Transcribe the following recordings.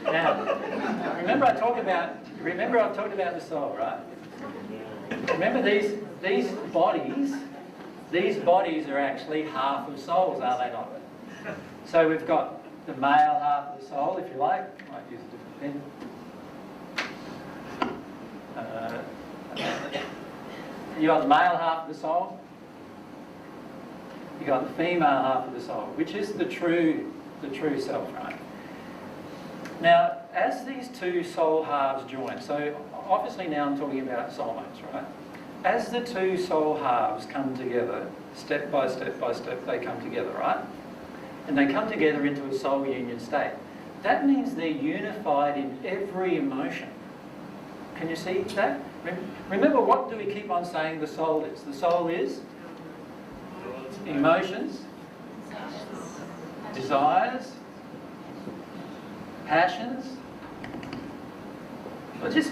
Now, remember I've talked about the soul, right? Remember these bodies are actually half of souls, are they not? So we've got the male half of the soul, if you like. I might use a different pen. You got the male half of the soul. You got the female half of the soul, which is the true self, right? Now, as these two soul halves join, so obviously now I'm talking about soulmates, right? As the two soul halves come together, step by step by step, they come together, right? And they come together into a soul union state. That means they're unified in every emotion. Can you see that? Remember, what do we keep on saying the soul is? The soul is emotions, desires, passions. Let's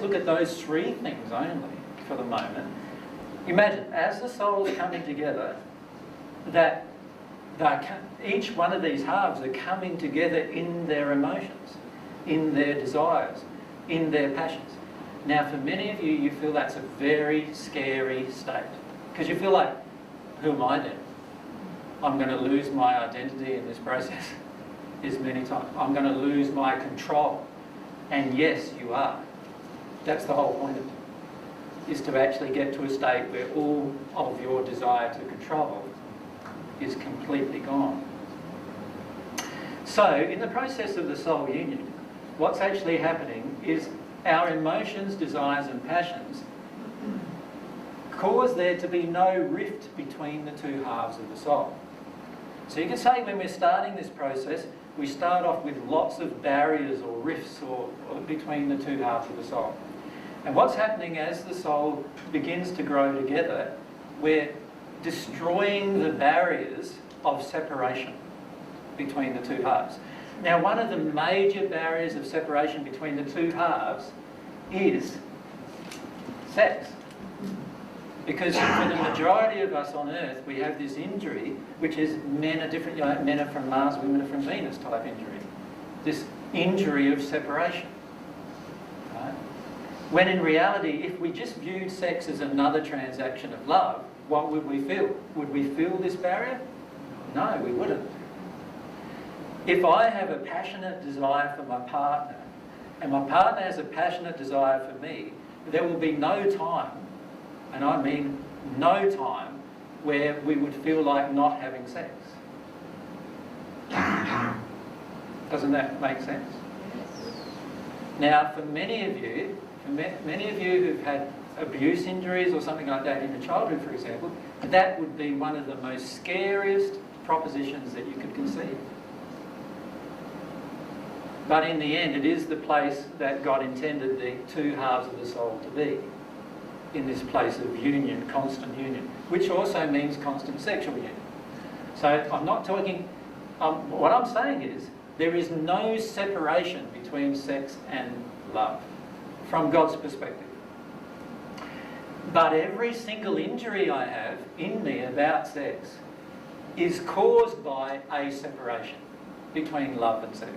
look at those three things only for the moment. Imagine, as the souls coming together, that each one of these halves are coming together in their emotions, in their desires, in their passions. Now, for many of you, you feel that's a very scary state. Because you feel like, who am I then? I'm going to lose my identity in this process. Is many times. I'm going to lose my control. And yes, you are. That's the whole point of it, is to actually get to a state where all of your desire to control is completely gone. So, in the process of the soul union, what's actually happening is our emotions, desires and passions cause there to be no rift between the two halves of the soul. So you can say when we're starting this process, we start off with lots of barriers or rifts or between the two halves of the soul. And what's happening as the soul begins to grow together, we're destroying the barriers of separation between the two halves. Now, one of the major barriers of separation between the two halves is sex. Because for the majority of us on Earth, we have this injury, which is men are different, men are from Mars, women are from Venus type injury. This injury of separation. Right? When in reality, if we just viewed sex as another transaction of love, what would we feel? Would we feel this barrier? No, we wouldn't. If I have a passionate desire for my partner, and my partner has a passionate desire for me, there will be no time, and I mean no time, where we would feel like not having sex. Doesn't that make sense? Now, for many of you who've had abuse injuries or something like that in your childhood, for example, that would be one of the most scariest propositions that you could conceive. But in the end, it is the place that God intended the two halves of the soul to be, in this place of union, constant union, which also means constant sexual union. So I'm not talking, what I'm saying is, there is no separation between sex and love, from God's perspective. But every single injury I have in me about sex is caused by a separation between love and sex.